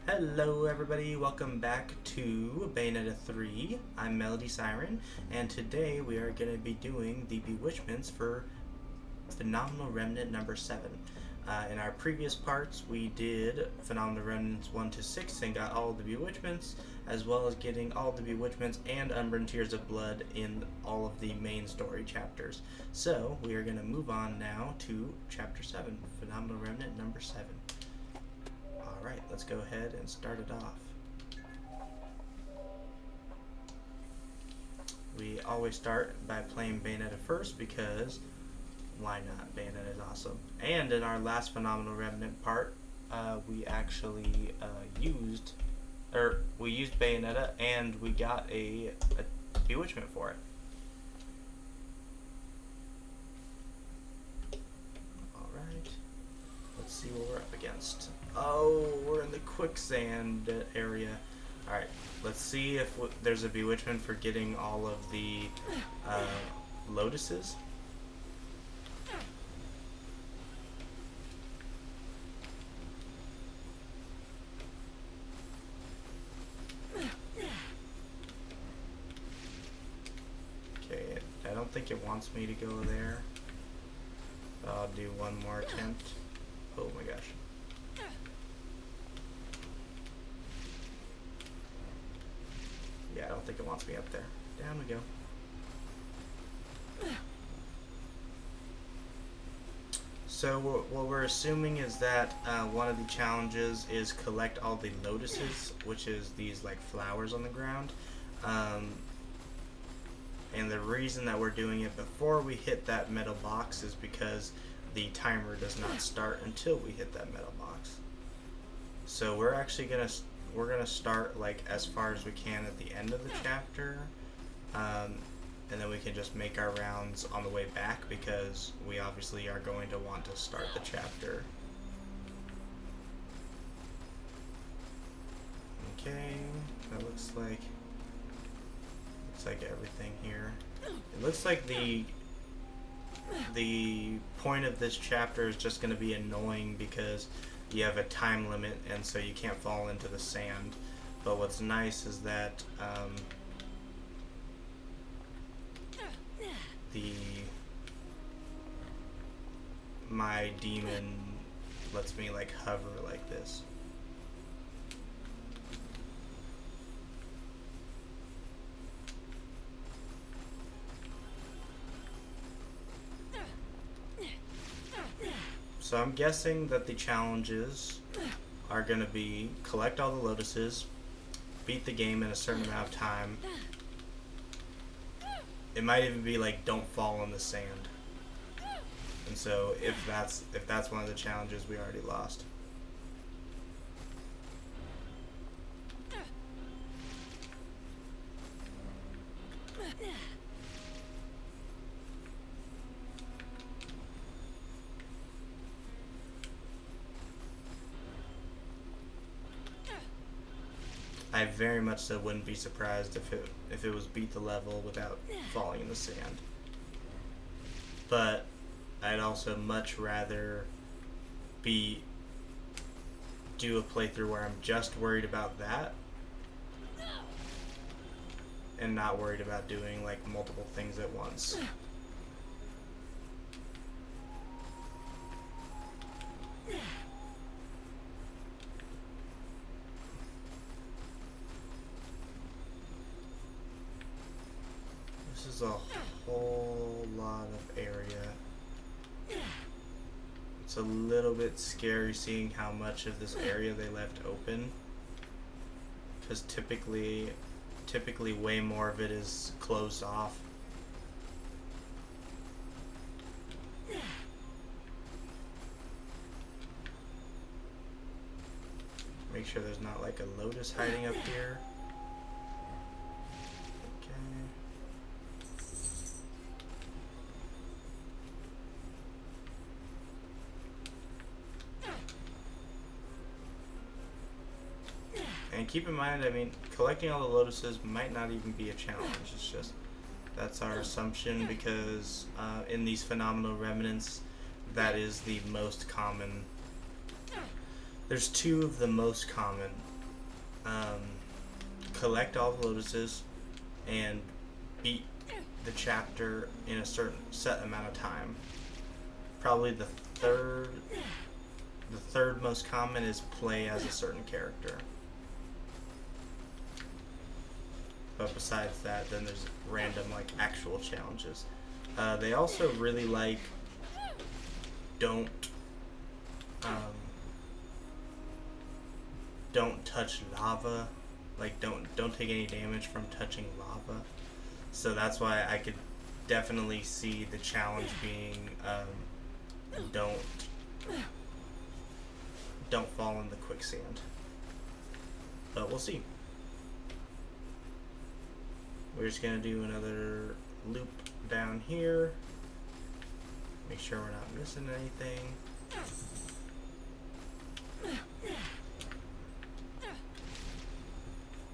Hello everybody, welcome back to Bayonetta 3. I'm Melody Siren, and today we are going to be doing the Bewitchments for Phenomenal Remnant number 7. In our previous parts, we did Phenomenal Remnants 1 to 6 and got all the Bewitchments, as well as getting all the Bewitchments and Umbran Tears of Blood in all of the main story chapters. So, we are going to move on now to Chapter 7, Phenomenal Remnant number 7. Alright, let's go ahead and start it off. We always start by playing Bayonetta first because why not? Bayonetta is awesome. And in our last Phenomenal Remnant part, we actually used Bayonetta and we got a Bewitchment for it. Alright, let's see what we're up against. Oh, we're in the quicksand area. Alright, let's see if there's a Bewitchment for getting all of the lotuses. Okay, I don't think it wants me to go there. I'll do one more attempt. Oh my gosh. Yeah, I don't think it wants me up there. Down we go. So what we're assuming is that one of the challenges is collect all the lotuses, which is these like flowers on the ground. And the reason that we're doing it before we hit that metal box is because the timer does not start until we hit that metal box. So we're actually we're gonna start like as far as we can at the end of the chapter, and then we can just make our rounds on the way back because we obviously are going to want to start the chapter. Okay, that looks like everything here. It looks like the point of this chapter is just going to be annoying because you have a time limit and so you can't fall into the sand. But what's nice is that my demon lets me like hover like this. So I'm guessing that the challenges are going to be collect all the lotuses, beat the game in a certain amount of time. It might even be like don't fall in the sand. And so if that's one of the challenges, we already lost. I very much so wouldn't be surprised if it was beat the level without falling in the sand. But I'd also much rather do a playthrough where I'm just worried about that and not worried about doing like multiple things at once. This is a whole lot of area. It's a little bit scary seeing how much of this area they left open, because typically way more of it is closed off. Make sure there's not like a lotus hiding up here. And keep in mind, I mean, collecting all the lotuses might not even be a challenge. It's just, that's our assumption because in these Phenomenal Remnants, that is the most common. There's two of the most common um, collect all the lotuses and beat the chapter in a certain set amount of time. Probably the third most common is play as a certain character. But besides that, then there's random like actual challenges. They also really like don't touch lava. Like don't take any damage from touching lava. So that's why I could definitely see the challenge being don't fall in the quicksand. But we'll see. We're just gonna do another loop down here. Make sure we're not missing anything.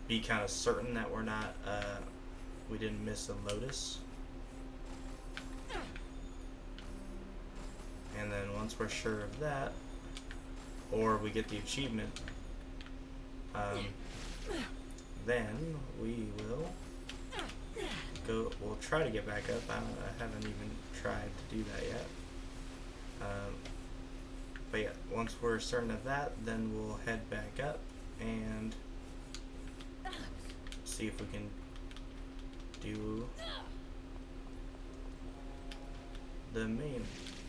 Be kind of certain that we're not, we didn't miss a lotus. And then once we're sure of that, or we get the achievement, then we will we'll try to get back up. I haven't even tried to do that yet. But yeah, once we're certain of that, then we'll head back up and see if we can do the main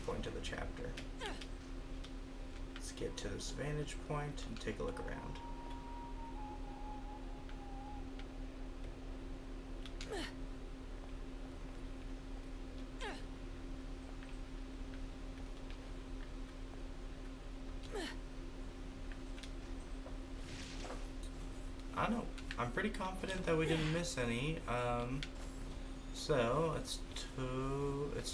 point of the chapter. Let's get to this vantage point and take a look around. I know. I'm pretty confident that we didn't miss any. So it's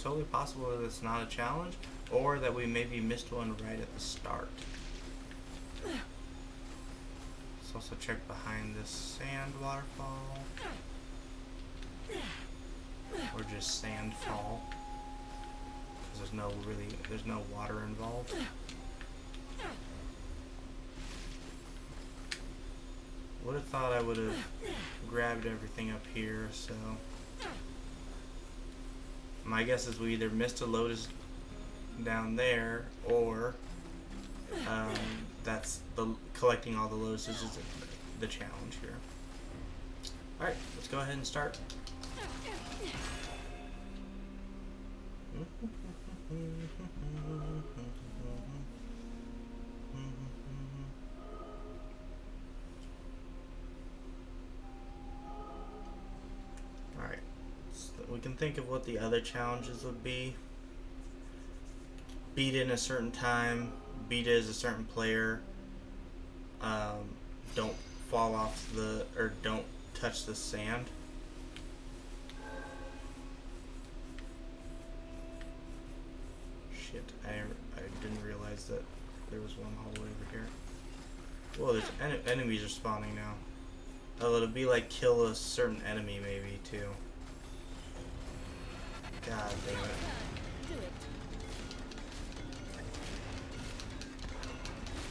totally possible that it's not a challenge, or that we maybe missed one right at the start. Let's also check behind this sand waterfall, or just sand fall, because there's no water involved. Would have thought I would have grabbed everything up here, so my guess is we either missed a lotus down there, or that's collecting all the lotuses is the challenge here. Alright, let's go ahead and start. Alright, so we can think of what the other challenges would be. Beat it in a certain time, beat it as a certain player, don't fall off or don't touch the sand. Shit, I didn't realize that there was one all the way over here. Whoa, there's enemies are spawning now. Oh, it'll be like kill a certain enemy maybe too. God damn it. Do it.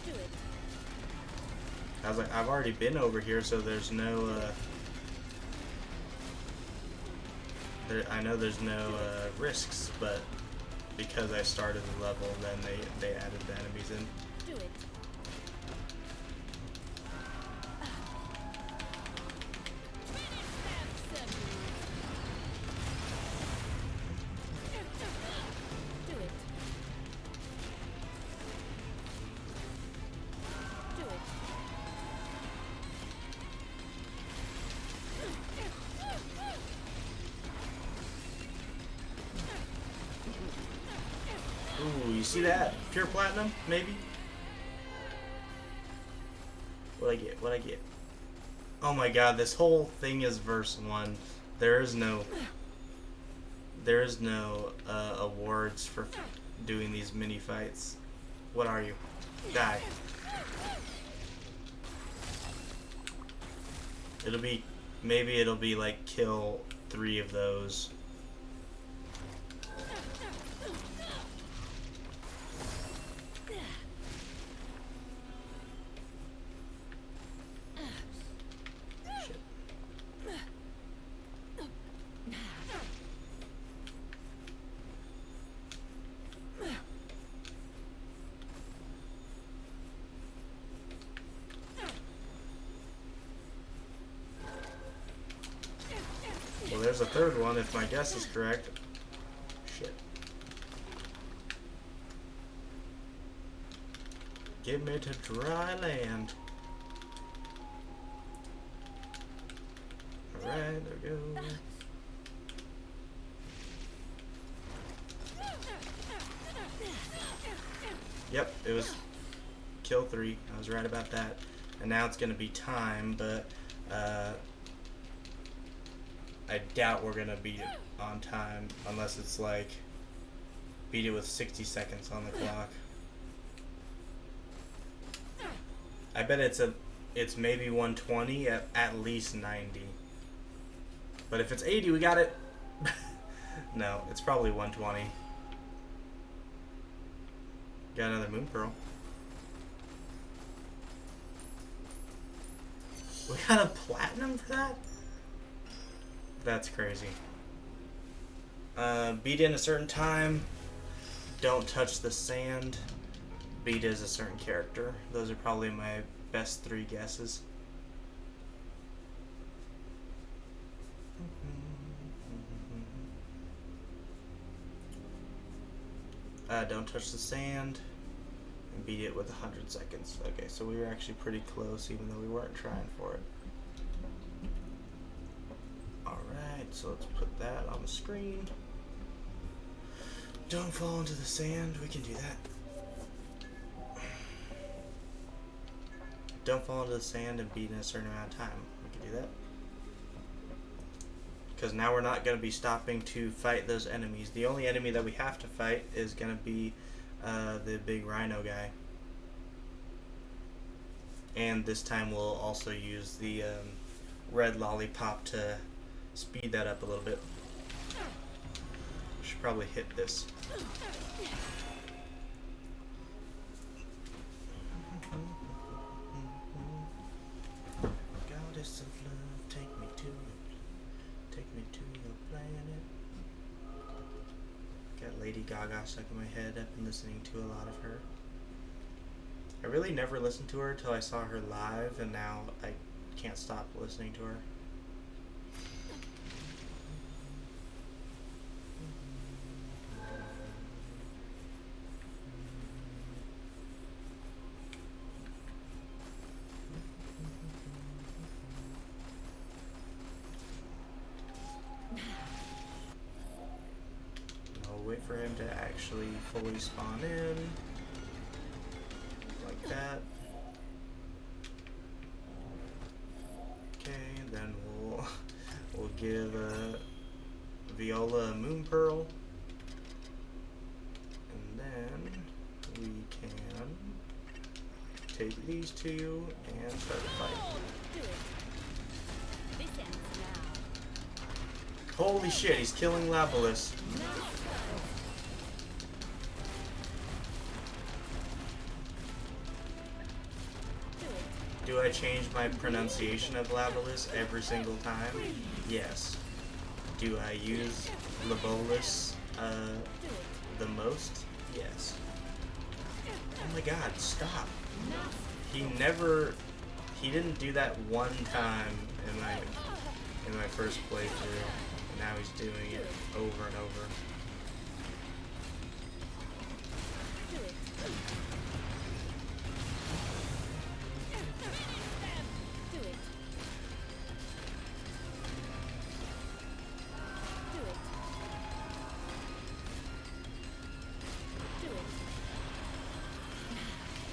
Do it. I was like, I've already been over here, so there's no, I know there's no, risks, but because I started the level, then they added the enemies in. Do it. Ooh, you see that? Pure platinum, maybe? What'd I get? What'd I get? Oh my god, this whole thing is verse 1. There is no awards for doing these mini fights. What are you? Die. Maybe it'll be like kill 3 of those. there's a third one if my guess is correct. Shit. Get me to dry land. Alright, there we go. Yep, it was kill 3. I was right about that. And now it's going to be time, but I doubt we're going to beat it on time unless it's like beat it with 60 seconds on the clock. I bet it's maybe 120 at least 90. But if it's 80, we got it. No, it's probably 120. Got another moon pearl. We got a platinum for that? That's crazy. Beat in a certain time. Don't touch the sand. Beat is a certain character. Those are probably my best 3 guesses. Don't touch the sand. And beat it with 100 seconds. Okay, so we were actually pretty close even though we weren't trying for it. Alright, so let's put that on the screen. Don't fall into the sand. We can do that. Don't fall into the sand and beat in a certain amount of time. We can do that. Because now we're not going to be stopping to fight those enemies. The only enemy that we have to fight is going to be the big rhino guy. And this time we'll also use the red lollipop to speed that up a little bit. Should probably hit this. Goddess of love, take me to your planet. Got Lady Gaga stuck in my head. I've been listening to a lot of her. I really never listened to her until I saw her live, and now I can't stop listening to her. I'll wait for him to actually fully spawn in. Like that. Okay, then we'll give Viola a moon pearl, and then we can take these two and start a fight. Holy shit, he's killing Lavalus. Do I change my pronunciation of Lavalus every single time? Yes. Do I use Labolus the most? Yes. Oh my god, stop. He didn't do that one time in my first playthrough. And now he's doing it over and over.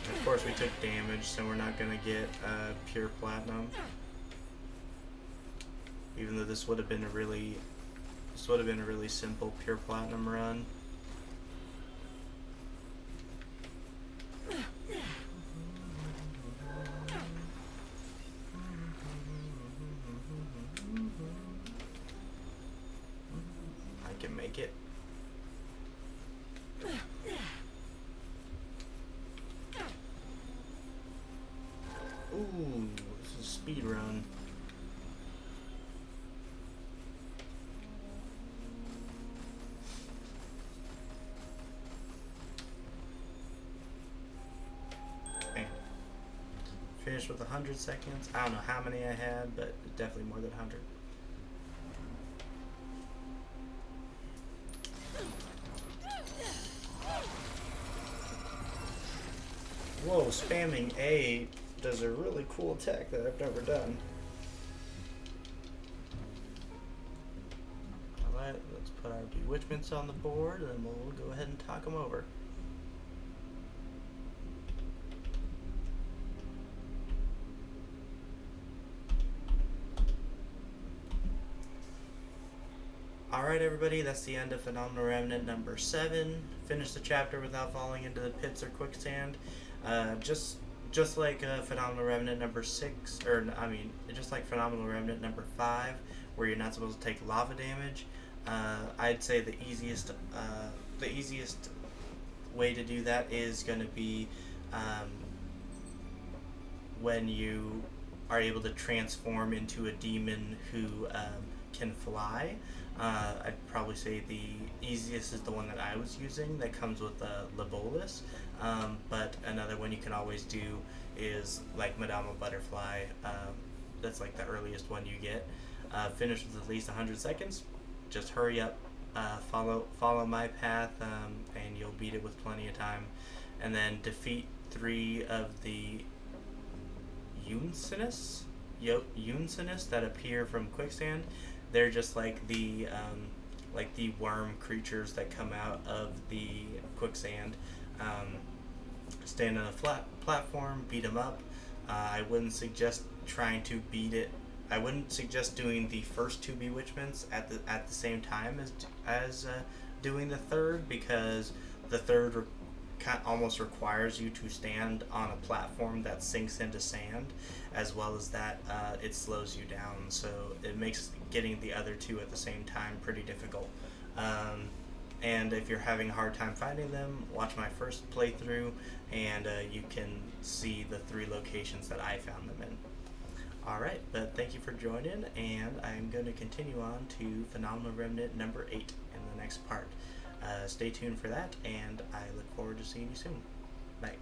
Of course we took damage, so we're not gonna get pure platinum. Even though this would have been a really simple pure platinum run. I can make it. Ooh, this is a speed run. Okay. Finished with 100 seconds. I don't know how many I had, but definitely more than 100. Whoa, spamming A does a really cool attack that I've never done. Alright, let's put our Bewitchments on the board and then we'll go ahead and talk them over. Alright everybody, that's the end of Phenomenal Remnant number 7. Finish the chapter without falling into the pits or quicksand. Just like Phenomenal Remnant number 6, just like Phenomenal Remnant number 5, where you're not supposed to take lava damage. I'd say the easiest way to do that is going to be when you are able to transform into a demon who can fly. I'd probably say the easiest is the one that I was using that comes with Libolis, but another one you can always do is like Madama Butterfly. That's like the earliest one you get. Finish with at least 100 seconds. Just hurry up, follow my path, and you'll beat it with plenty of time. And then defeat 3 of the Uncinus that appear from quicksand. They're just like the worm creatures that come out of the quicksand. Stand on a flat platform, beat them up. I wouldn't suggest trying to beat it. I wouldn't suggest doing the first 2 Bewitchments at the same time as doing the third, because the third almost requires you to stand on a platform that sinks into sand, as well as that it slows you down, so it makes getting the other 2 at the same time pretty difficult. And if you're having a hard time finding them, watch my first playthrough and you can see the 3 locations that I found them in. Alright, but thank you for joining, and I'm going to continue on to Phenomenal Remnant number 8 in the next part. Stay tuned for that, and I look forward to seeing you soon. Bye.